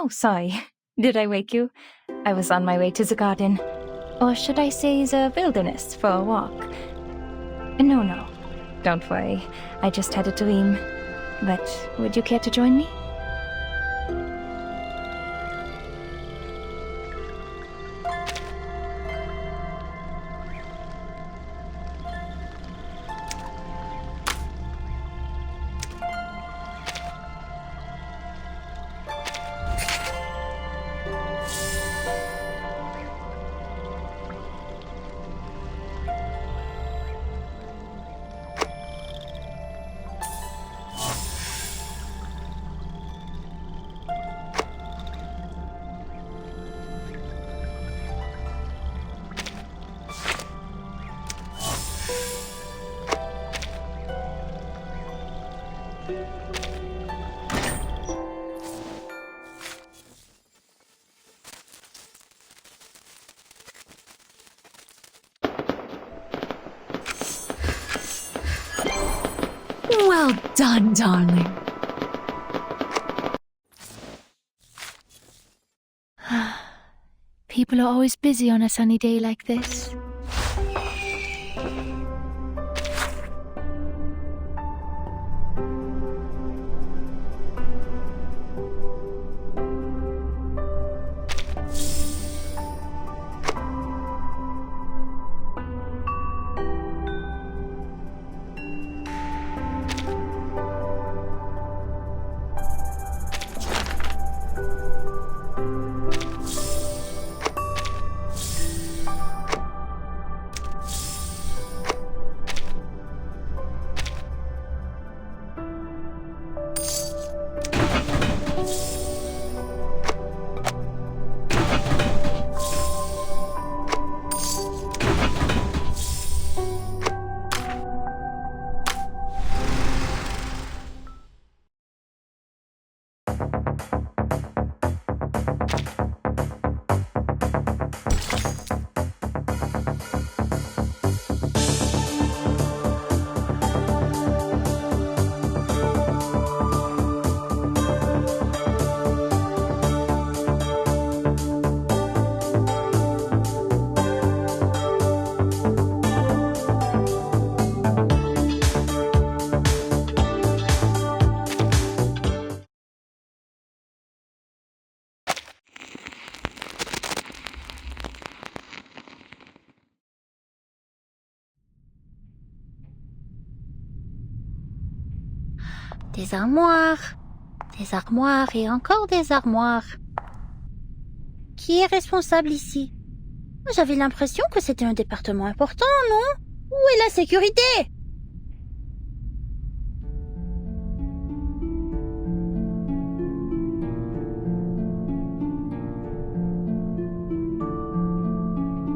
Oh, sorry. Did I wake you? I was on my way to the garden. Or should I say the wilderness for a walk? No. Don't worry. I just had a dream. But would you care to join me? Well done, darling. People are always busy on a sunny day like this. Des armoires et encore des armoires. Qui est responsable ici? J'avais l'impression que c'était un département important, non? Où est la sécurité?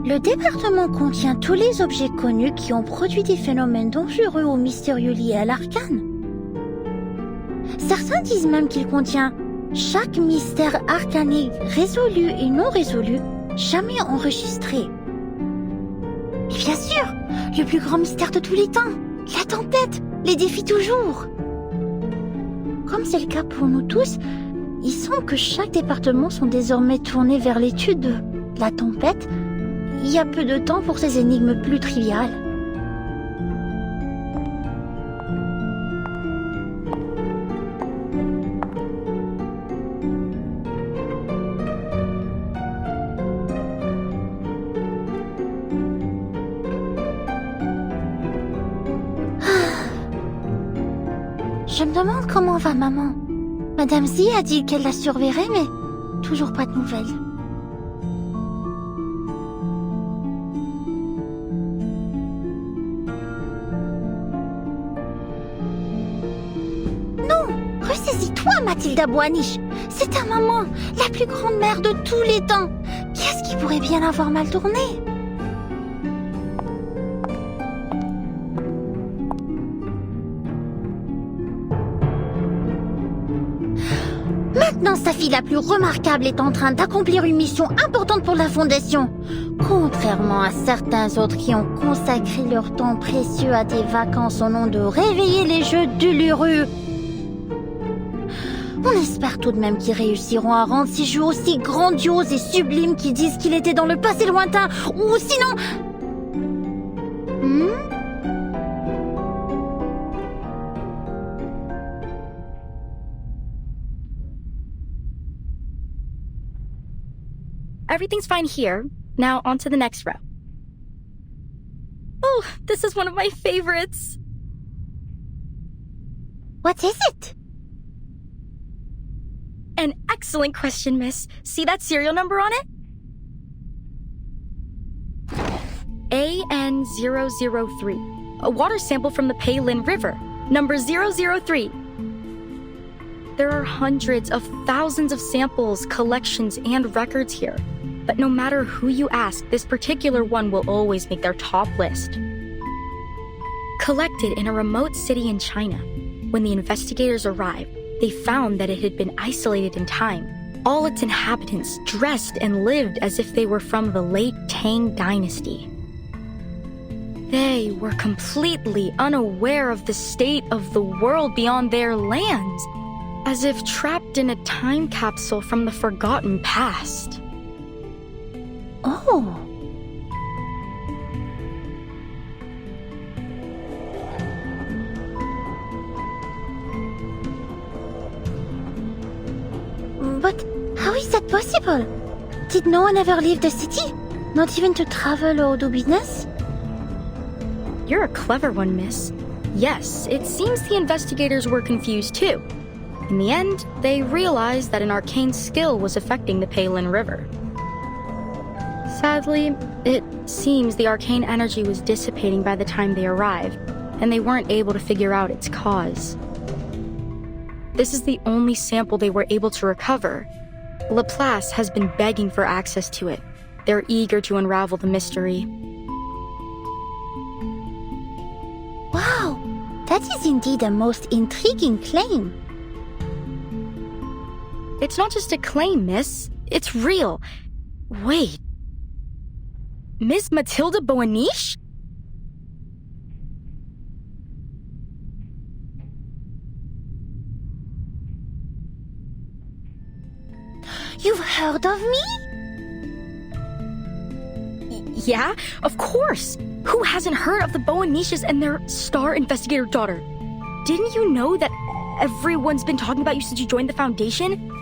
Le département contient tous les objets connus qui ont produit des phénomènes dangereux ou mystérieux liés à l'arcane. Certains disent même qu'il contient chaque mystère arcanique résolu et non résolu, jamais enregistré. Et bien sûr, le plus grand mystère de tous les temps, la tempête, les défie toujours. Comme c'est le cas pour nous tous, il semble que chaque département sont désormais tournés vers l'étude de la tempête. Il y a peu de temps pour ces énigmes plus triviales. Je me demande comment va maman. Madame Z a dit qu'elle la surveillerait, mais toujours pas de nouvelles. Non, ressaisis-toi, Mathilda Boaniche. C'est ta maman, la plus grande mère de tous les temps. Qu'est-ce qui pourrait bien avoir mal tourné? Maintenant, sa fille la plus remarquable est en train d'accomplir une mission importante pour la Fondation. Contrairement à certains autres qui ont consacré leur temps précieux à des vacances au nom de réveiller les jeux d'Uluru. On espère tout de même qu'ils réussiront à rendre ces jeux aussi grandioses et sublimes qu'ils disent qu'il était dans le passé lointain, ou sinon... Everything's fine here. Now on to the next row. Oh, this is one of my favorites. What is it? An excellent question, miss. See that serial number on it? AN003. A water sample from the Peilin River. Number 003. There are hundreds of thousands of samples, collections, and records here. But no matter who you ask, this particular one will always make their top list. Collected in a remote city in China, when the investigators arrived, they found that it had been isolated in time. All its inhabitants dressed and lived as if they were from the late Tang Dynasty. They were completely unaware of the state of the world beyond their lands, as if trapped in a time capsule from the forgotten past. Oh. But how is that possible? Did no one ever leave the city? Not even to travel or do business? You're a clever one, miss. Yes, it seems the investigators were confused too. In the end, they realized that an arcane skill was affecting the Peilin River. Sadly, it seems the arcane energy was dissipating by the time they arrived, and they weren't able to figure out its cause. This is the only sample they were able to recover. Laplace has been begging for access to it. They're eager to unravel the mystery. Wow, that is indeed a most intriguing claim. It's not just a claim, miss. It's real. Wait. Miss Matilda Boaniche? You've heard of me? Yeah, of course. Who hasn't heard of the Boaniches and their star investigator daughter? Didn't you know that everyone's been talking about you since you joined the Foundation?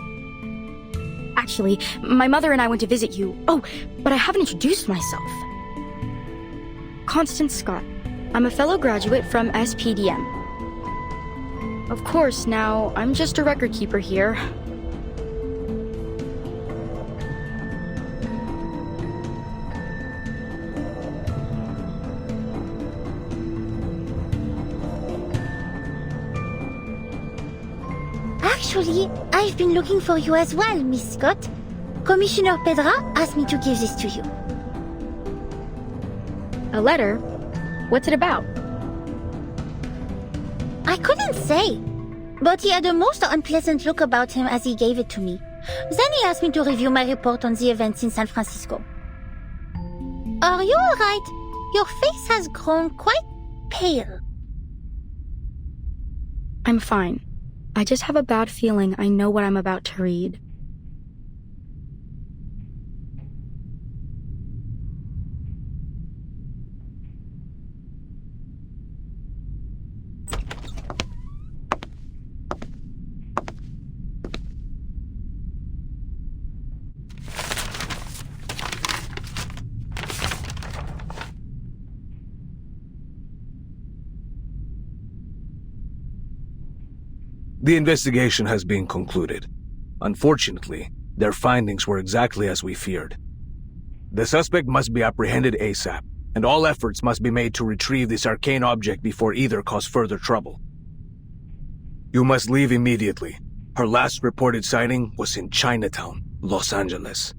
Actually, my mother and I went to visit you. Oh, but I haven't introduced myself. Constance Scott. I'm a fellow graduate from SPDM. Of course, now, I'm just a record keeper here. Actually, I've been looking for you as well, Miss Scott. Commissioner Pedra asked me to give this to you. A letter? What's it about? I couldn't say, but he had a most unpleasant look about him as he gave it to me. Then he asked me to review my report on the events in San Francisco. Are you alright? Your face has grown quite pale. I'm fine. I just have a bad feeling I know what I'm about to read. The investigation has been concluded. Unfortunately, their findings were exactly as we feared. The suspect must be apprehended ASAP, and all efforts must be made to retrieve this arcane object before either cause further trouble. You must leave immediately. Her last reported sighting was in Chinatown, Los Angeles.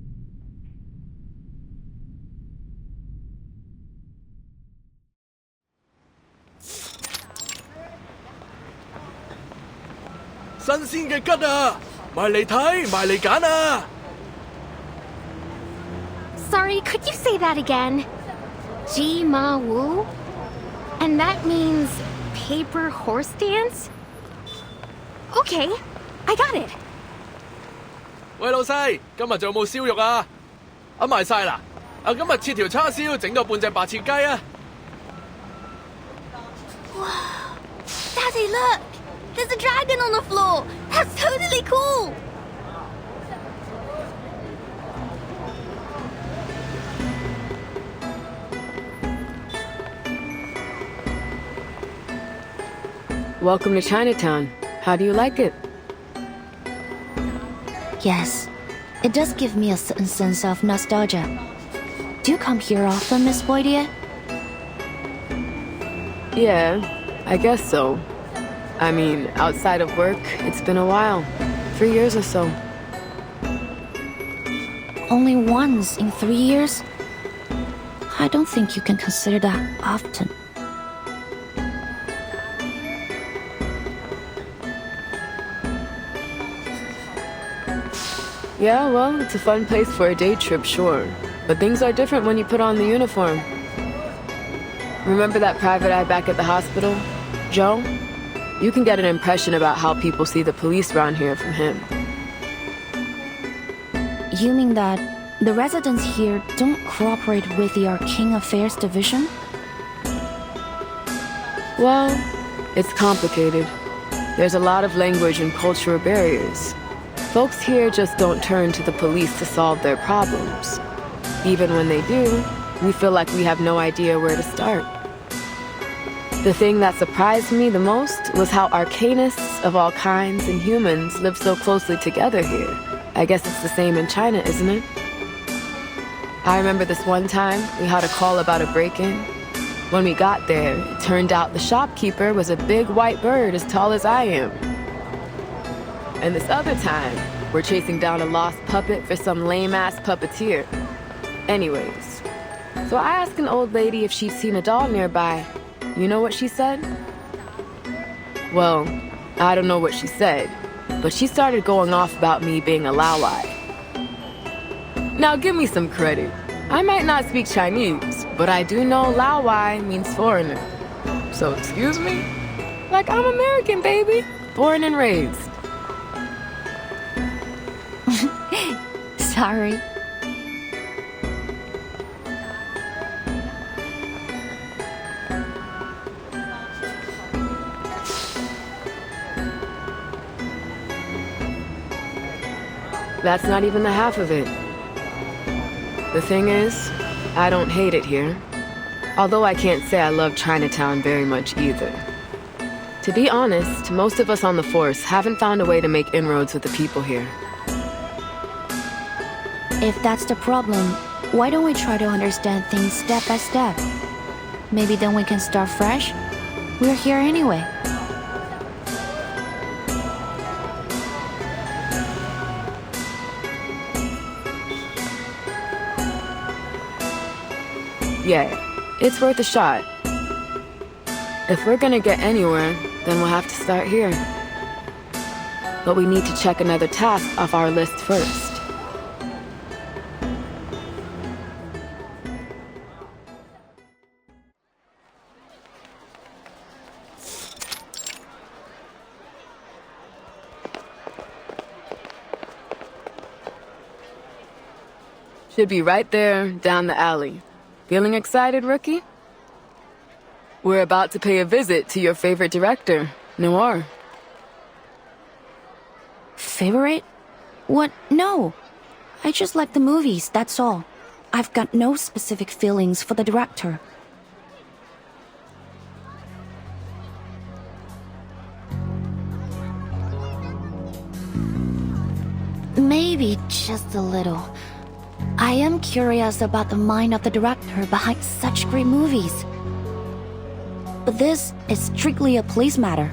Sorry, could you say that again? Ji Ma Wu? And that means paper horse dance? Okay, I got it. 喂，老細，今日仲有冇燒肉啊？賣晒啦！今日切條叉燒，整個半隻白切雞啊！ Daddy, look! There's a dragon on the floor! That's totally cool! Welcome to Chinatown. How do you like it? Yes, it does give me a certain sense of nostalgia. Do you come here often, Miss Boydier? Yeah, I guess so. I mean, outside of work, it's been a while. 3 years or so. Only once in 3 years? I don't think you can consider that often. Yeah, well, it's a fun place for a day trip, sure. But things are different when you put on the uniform. Remember that private eye back at the hospital? Joe? You can get an impression about how people see the police around here from him. You mean that the residents here don't cooperate with the Arcane Affairs Division? Well, it's complicated. There's a lot of language and cultural barriers. Folks here just don't turn to the police to solve their problems. Even when they do, we feel like we have no idea where to start. The thing that surprised me the most was how arcanists of all kinds and humans live so closely together here. I guess it's the same in China, isn't it? I remember this one time we had a call about a break-in. When we got there, it turned out the shopkeeper was a big white bird as tall as I am. And this other time, we're chasing down a lost puppet for some lame-ass puppeteer. Anyways, so I asked an old lady if she'd seen a doll nearby. You know what she said? Well, I don't know what she said, but she started going off about me being a Laolai. Now give me some credit. I might not speak Chinese, but I do know Laowai means foreigner. So excuse me? Like I'm American, baby. Born and raised. Sorry. That's not even the half of it. The thing is, I don't hate it here. Although I can't say I love Chinatown very much either. To be honest, most of us on the force haven't found a way to make inroads with the people here. If that's the problem, why don't we try to understand things step by step? Maybe then we can start fresh? We're here anyway. Yeah, it's worth a shot. If we're gonna get anywhere, then we'll have to start here. But we need to check another task off our list first. Should be right there, down the alley. Feeling excited, rookie? We're about to pay a visit to your favorite director, Noir. Favorite? What? No. I just like the movies, that's all. I've got no specific feelings for the director. Maybe just a little. I am curious about the mind of the director behind such great movies. But this is strictly a police matter,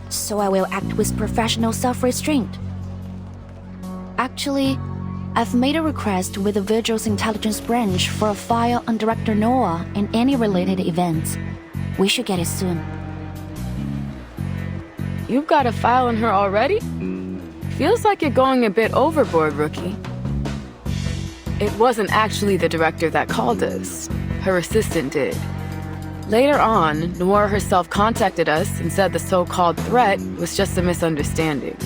so I will act with professional self-restraint. Actually, I've made a request with the Vigil's intelligence branch for a file on Director Noah and any related events. We should get it soon. You've got a file on her already? Feels like you're going a bit overboard, rookie. It wasn't actually the director that called us. Her assistant did. Later on, Noir herself contacted us and said the so-called threat was just a misunderstanding.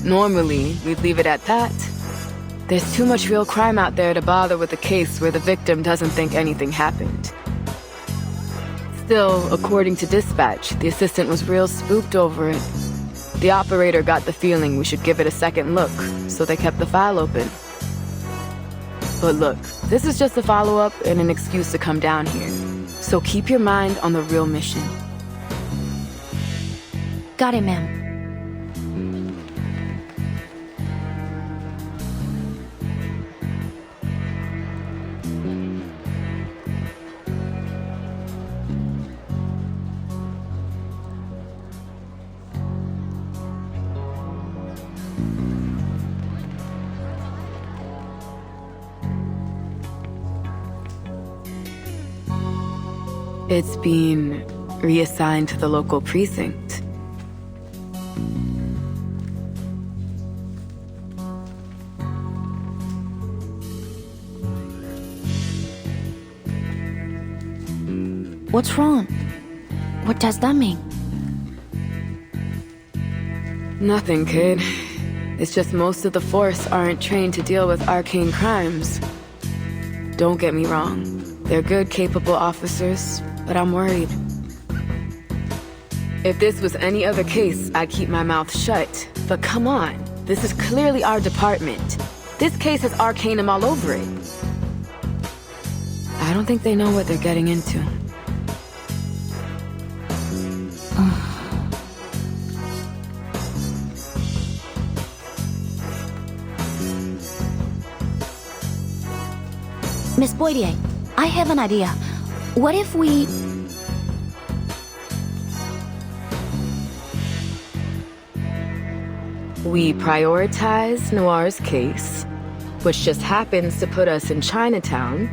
Normally, we'd leave it at that. There's too much real crime out there to bother with a case where the victim doesn't think anything happened. Still, according to dispatch, the assistant was real spooked over it. The operator got the feeling we should give it a second look, so they kept the file open. But look, this is just a follow-up and an excuse to come down here. So keep your mind on the real mission. Got it, ma'am. It's been reassigned to the local precinct. What's wrong? What does that mean? Nothing, kid. It's just most of the force aren't trained to deal with arcane crimes. Don't get me wrong. They're good, capable officers, but I'm worried. If this was any other case, I'd keep my mouth shut. But come on, this is clearly our department. This case has Arcanum all over it. I don't think they know what they're getting into. Miss Boydier, I have an idea. What if we... We prioritize Noir's case, which just happens to put us in Chinatown,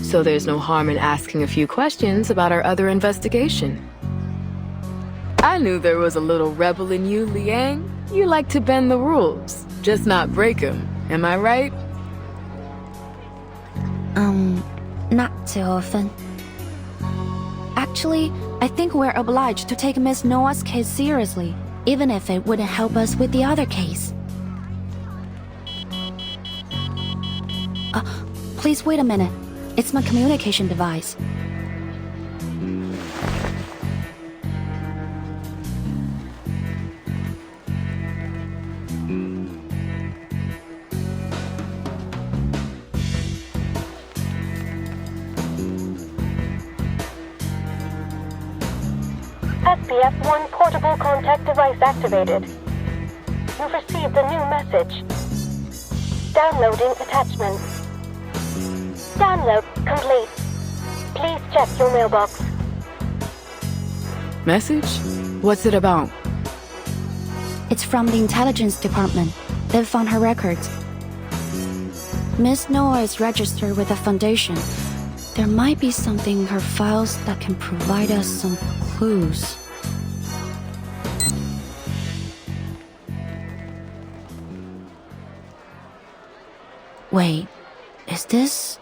so there's no harm in asking a few questions about our other investigation. I knew there was a little rebel in you, Liang. You like to bend the rules, just not break them. Am I right? Not too often. Actually, I think we're obliged to take Miss Noah's case seriously, even if it wouldn't help us with the other case. Please wait a minute. It's my communication device. SPF-1 portable contact device activated. You've received a new message. Downloading attachment. Download complete. Please check your mailbox. Message? What's it about? It's from the intelligence department. They've found her records. Miss Noah is registered with the foundation. There might be something in her files that can provide us some clues. Wait, is this...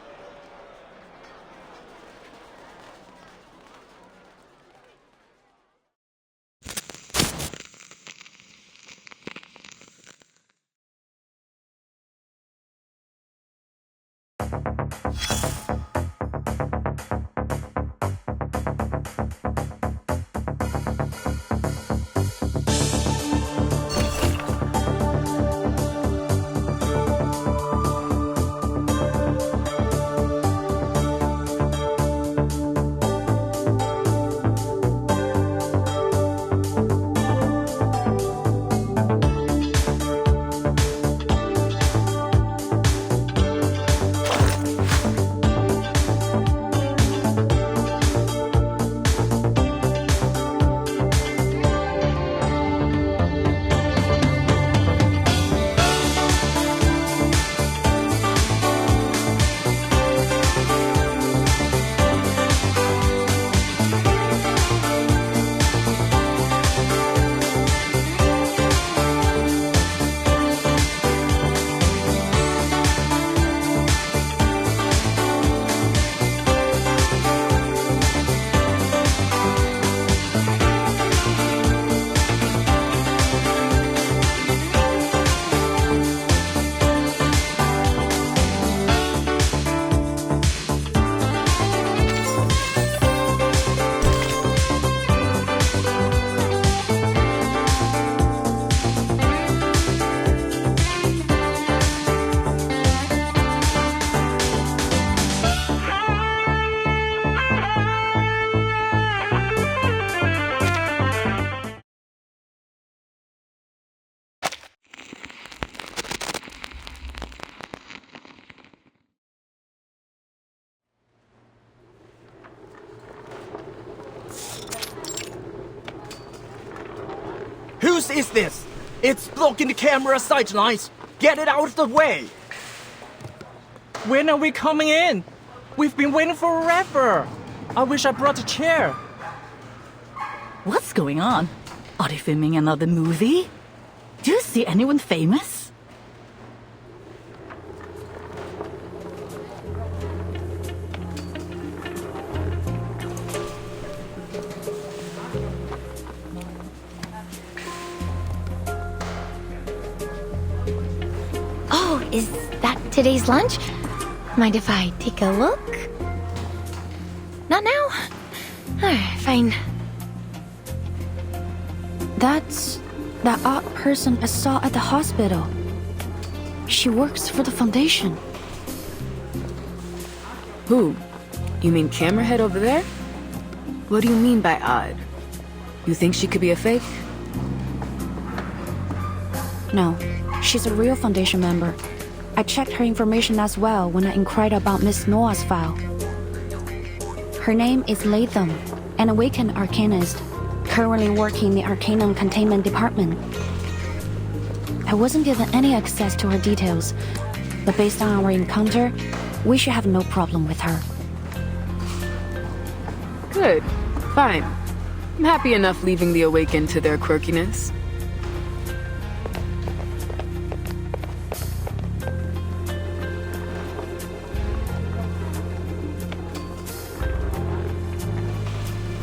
nonsense is this? It's blocking the camera sightlines. Get it out of the way. When are we coming in? We've been waiting forever. I wish I brought a chair. What's going on? Are they filming another movie? Do you see anyone famous? Oh, is that today's lunch? Mind if I take a look? Not now? Fine. That's that odd person I saw at the hospital. She works for the foundation. Who? You mean Camerahead over there? What do you mean by odd? You think she could be a fake? No, she's a real foundation member. I checked her information as well when I inquired about Miss Noah's file. Her name is Latham, an awakened arcanist, currently working in the Arcanum Containment Department. I wasn't given any access to her details, but based on our encounter, we should have no problem with her. Good. Fine. I'm happy enough leaving the Awakened to their quirkiness.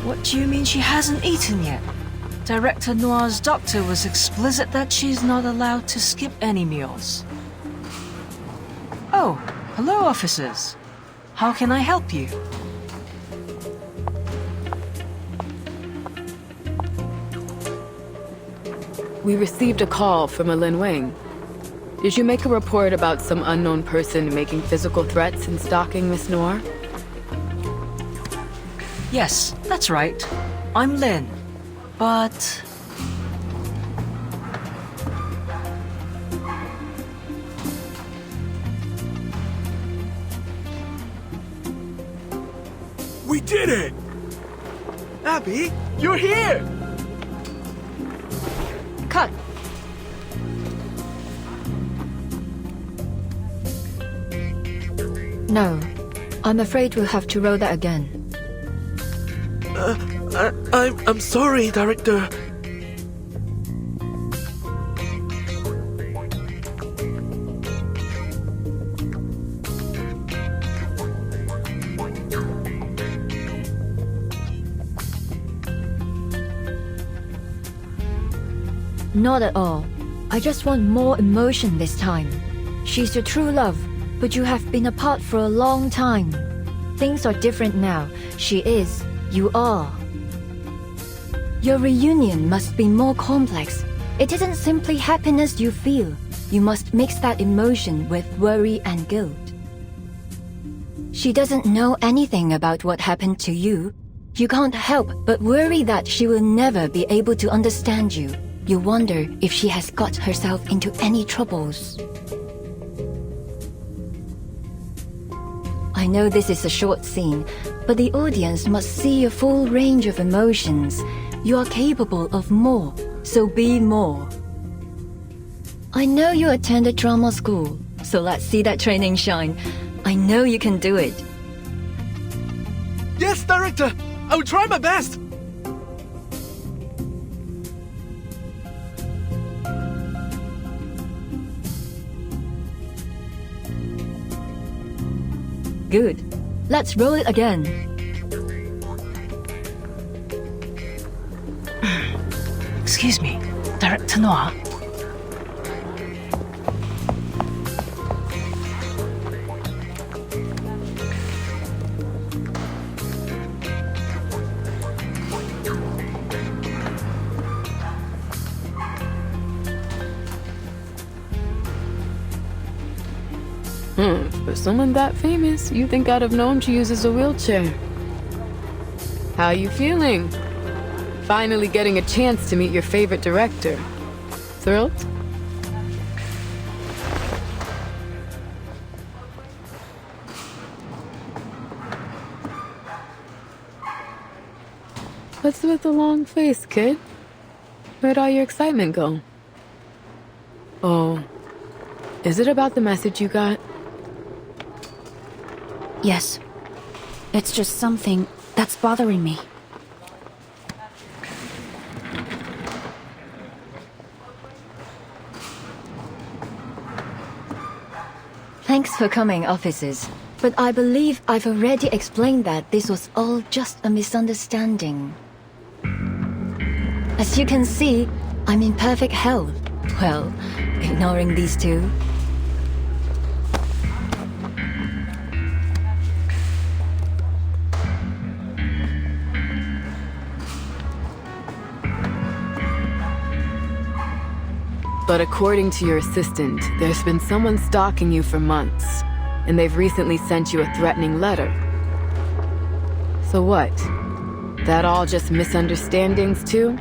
What do you mean she hasn't eaten yet? Director Noir's doctor was explicit that she's not allowed to skip any meals. Oh, hello, officers. How can I help you? We received a call from a Lin Wang. Did you make a report about some unknown person making physical threats and stalking Miss Noir? Yes, that's right. I'm Lin. But... We did it! Abby, you're here! Cut! No, I'm afraid we'll have to roll that again. I'm sorry, Director. Not at all. I just want more emotion this time. She's your true love, but you have been apart for a long time. Things are different now. She is. You are. Your reunion must be more complex. It isn't simply happiness you feel. You must mix that emotion with worry and guilt. She doesn't know anything about what happened to you. You can't help but worry that she will never be able to understand you. You wonder if she has got herself into any troubles. I know this is a short scene, but the audience must see a full range of emotions. You are capable of more, so be more. I know you attended drama school, so let's see that training shine. I know you can do it. Yes, Director! I will try my best! Good. Let's roll it again. Excuse me, Director Noir. For someone that famous, you think I'd have known she uses a wheelchair. How you feeling? Finally getting a chance to meet your favorite director. Thrilled? What's with the long face, kid? Where'd all your excitement go? Oh, is it about the message you got? Yes. It's just something that's bothering me. Thanks for coming, officers. But I believe I've already explained that this was all just a misunderstanding. As you can see, I'm in perfect health. Well, ignoring these two. But according to your assistant, there's been someone stalking you for months, and they've recently sent you a threatening letter. So what? That all just misunderstandings too?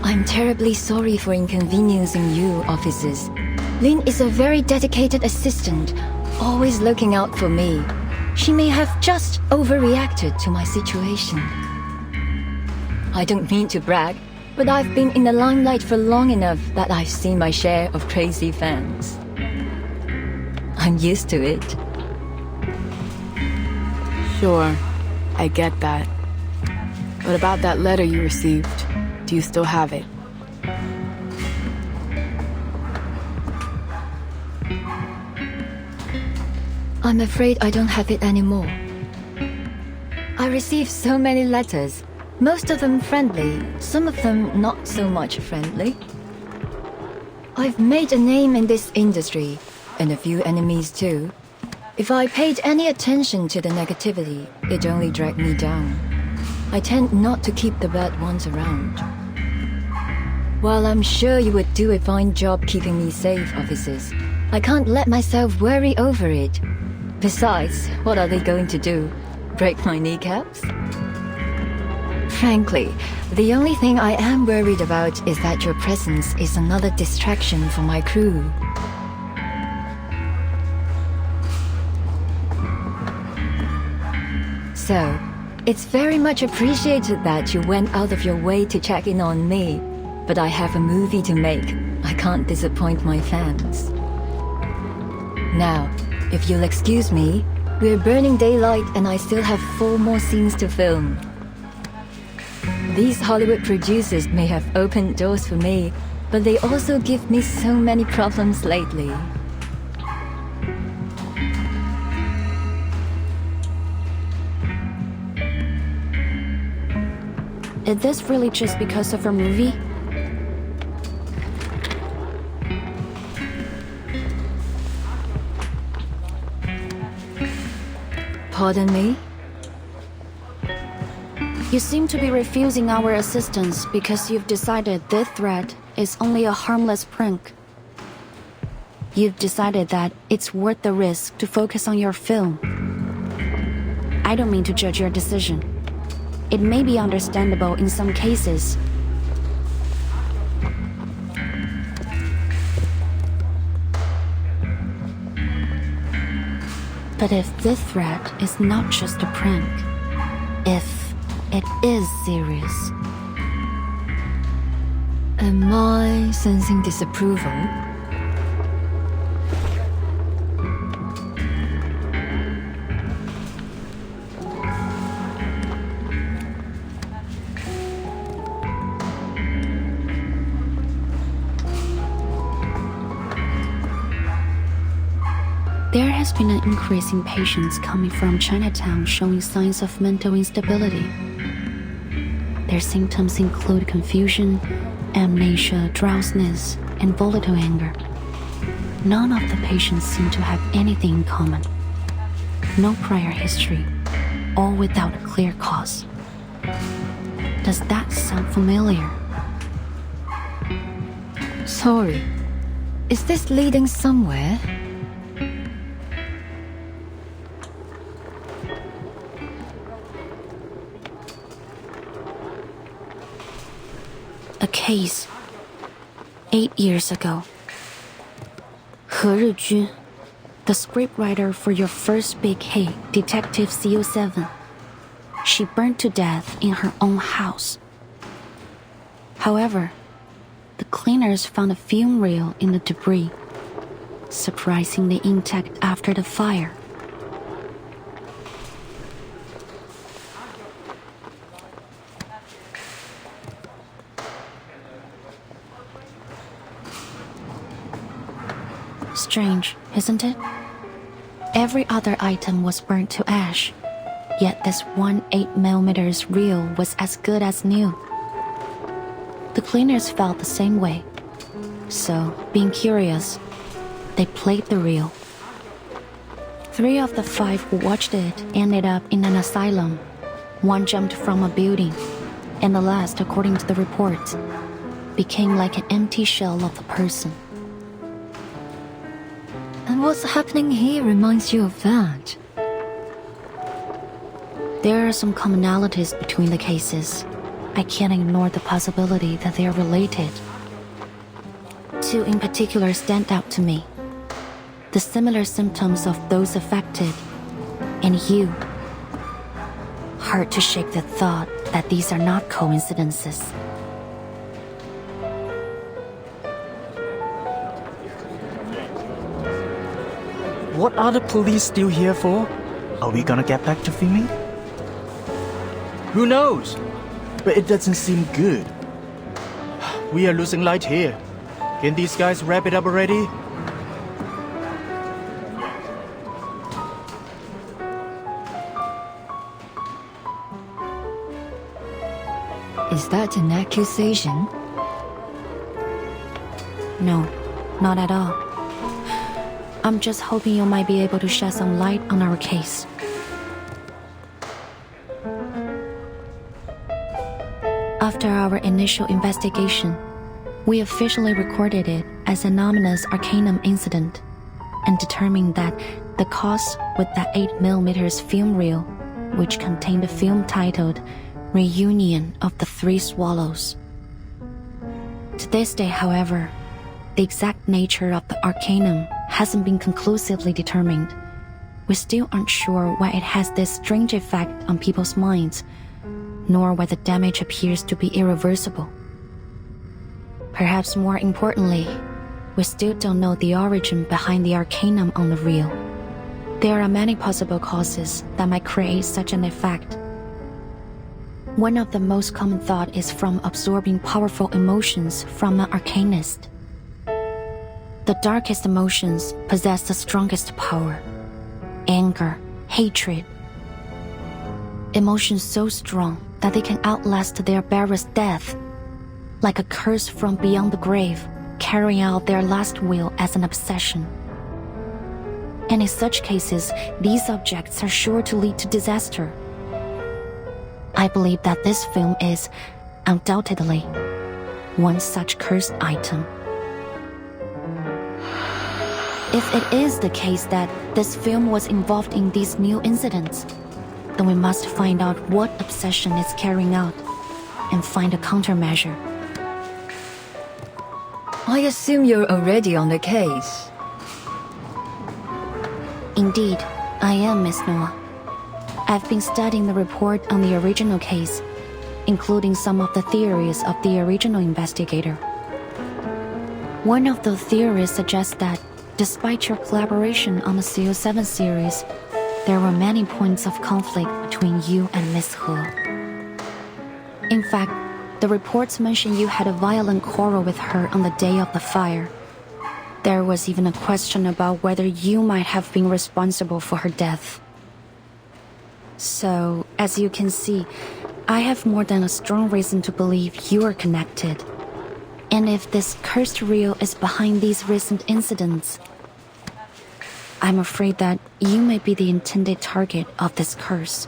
I'm terribly sorry for inconveniencing you, officers. Lin is a very dedicated assistant, always looking out for me. She may have just overreacted to my situation. I don't mean to brag, but I've been in the limelight for long enough that I've seen my share of crazy fans. I'm used to it. Sure, I get that. But about that letter you received, do you still have it? I'm afraid I don't have it anymore. I received so many letters, most of them friendly, some of them not so much friendly. I've made a name in this industry, and a few enemies too. If I paid any attention to the negativity, it only dragged me down. I tend not to keep the bad ones around. While I'm sure you would do a fine job keeping me safe, officers, I can't let myself worry over it. Besides, what are they going to do? Break my kneecaps? Frankly, the only thing I am worried about is that your presence is another distraction for my crew. So, it's very much appreciated that you went out of your way to check in on me, but I have a movie to make. I can't disappoint my fans. Now, if you'll excuse me, we're burning daylight and I still have 4 more scenes to film. These Hollywood producers may have opened doors for me, but they also give me so many problems lately. Is this really just because of her movie? Pardon me? You seem to be refusing our assistance because you've decided this threat is only a harmless prank. You've decided that it's worth the risk to focus on your film. I don't mean to judge your decision. It may be understandable in some cases. But if this threat is not just a prank, if it is serious. Am I sensing disapproval? There has been an increase in patients coming from Chinatown showing signs of mental instability. Their symptoms include confusion, amnesia, drowsiness, and volatile anger. None of the patients seem to have anything in common. No prior history, all without a clear cause. Does that sound familiar? Sorry. Is this leading somewhere? A case 8 years ago. He Rizhun, the scriptwriter for your first big hit, Detective CO7. She burned to death in her own house. However, the cleaners found a fume reel in the debris, surprisingly intact after the fire. Strange, isn't it? Every other item was burnt to ash, yet this one 8mm reel was as good as new. The cleaners felt the same way, so, being curious, they played the reel. 3 of the 5 who watched it ended up in an asylum. 1 jumped from a building, and the last, according to the reports, became like an empty shell of a person. And what's happening here reminds you of that? There are some commonalities between the cases. I can't ignore the possibility that they are related. 2 in particular stand out to me. The similar symptoms of those affected, and you. Hard to shake the thought that these are not coincidences. What are the police still here for? Are we gonna get back to filming? Who knows? But it doesn't seem good. We are losing light here. Can these guys wrap it up already? Is that an accusation? No, not at all. I'm just hoping you might be able to shed some light on our case. After our initial investigation, we officially recorded it as an ominous Arcanum incident and determined that the cause was that 8mm film reel, which contained a film titled Reunion of the 3 Swallows. To this day, however, the exact nature of the Arcanum hasn't been conclusively determined. We still aren't sure why it has this strange effect on people's minds, nor why the damage appears to be irreversible. Perhaps more importantly, we still don't know the origin behind the Arcanum on the reel. There are many possible causes that might create such an effect. One of the most common thought is from absorbing powerful emotions from an Arcanist. The darkest emotions possess the strongest power. Anger, hatred. Emotions so strong that they can outlast their bearer's death, like a curse from beyond the grave, carrying out their last will as an obsession. And in such cases, these objects are sure to lead to disaster. I believe that this film is, undoubtedly, one such cursed item. If it is the case that this film was involved in these new incidents, then we must find out what obsession it's carrying out and find a countermeasure. I assume you're already on the case. Indeed, I am, Miss Noah. I've been studying the report on the original case, including some of the theories of the original investigator. One of the theories suggests that, despite your collaboration on the CO7 series, there were many points of conflict between you and Miss He. In fact, the reports mention you had a violent quarrel with her on the day of the fire. There was even a question about whether you might have been responsible for her death. So, as you can see, I have more than a strong reason to believe you are connected. And if this cursed reel is behind these recent incidents, I'm afraid that you may be the intended target of this curse.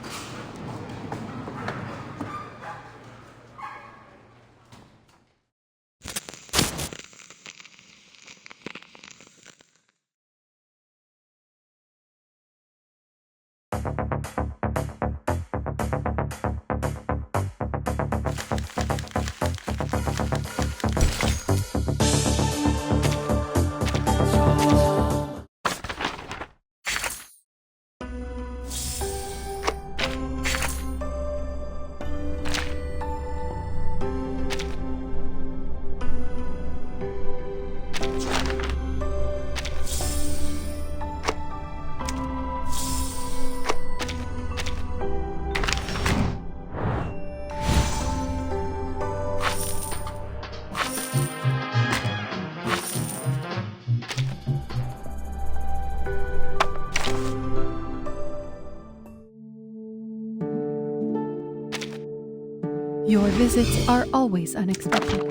Your visits are always unexpected.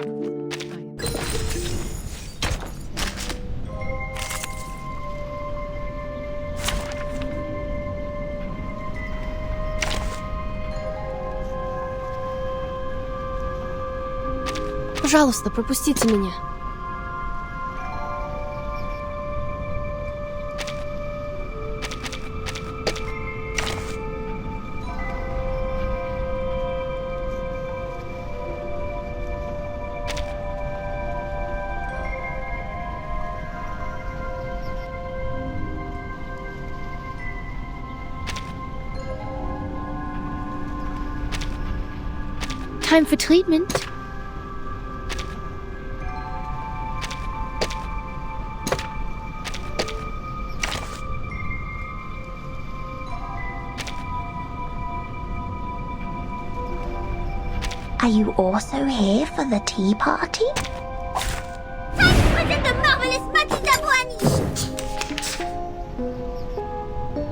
Пожалуйста, пропустите меня. Time for treatment. Are you also here for the tea party?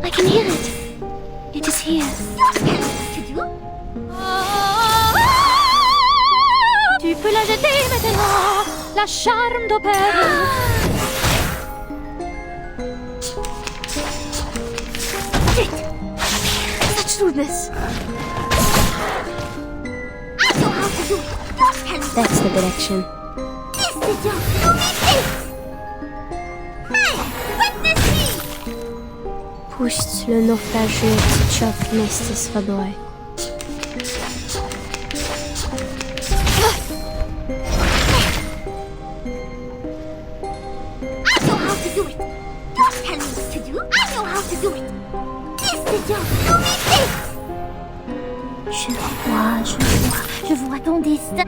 I can hear it. It is here. Tu peux la jeter maintenant, la charme d'opéra. Let's do this. That's the direction. Пусть le naufragé течет вместе с водой. Je vois ton destin.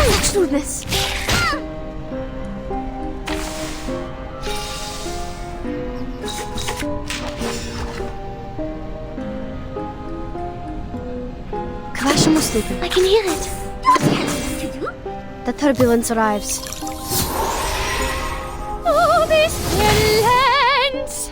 Let's do this. К вашим услугам. I can hear it. The turbulence arrives. Oh, this violence!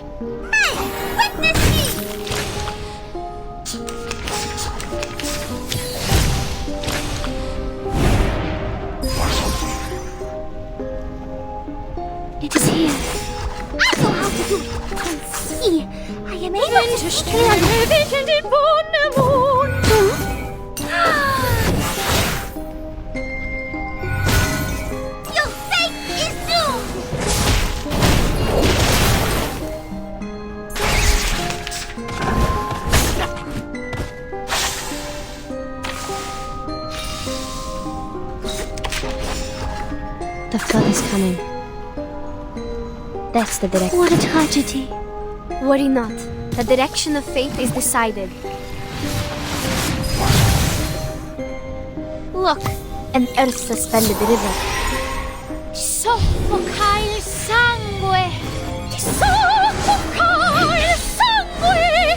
It is here. I know how to do it. I can see. I am able to steer it. Your fate is doomed. The flood is coming. That's the direction. What a tragedy. Worry not. The direction of fate is decided. Look, an earth suspended river. Soffoca il sangue! Ti soffoca il sangue!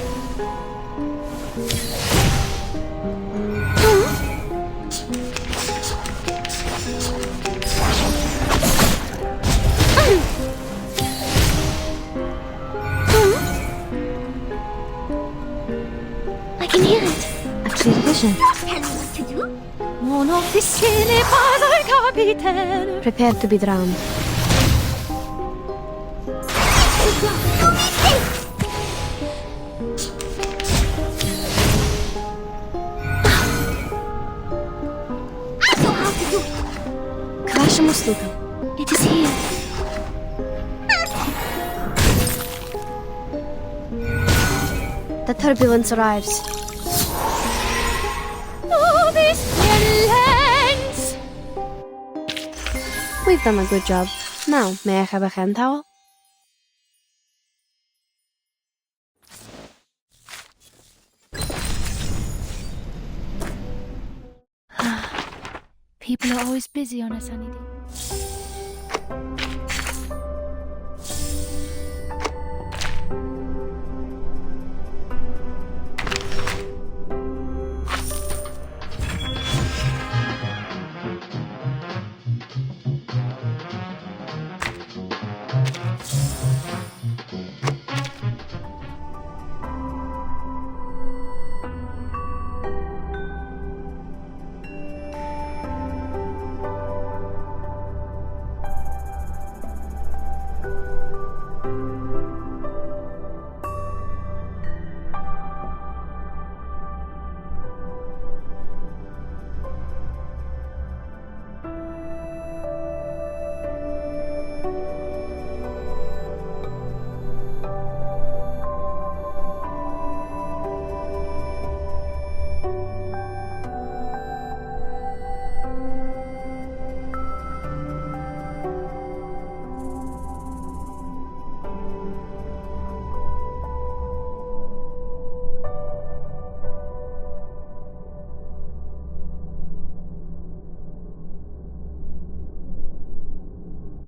I can hear it. A clear vision. Mon officier n'est pas un capitaine. Prepare to be drowned. К вашим услугам. It is here. The turbulence arrives. Oh, this violence! We've done a good job. Now, may I have a hand towel? People are always busy on a sunny day.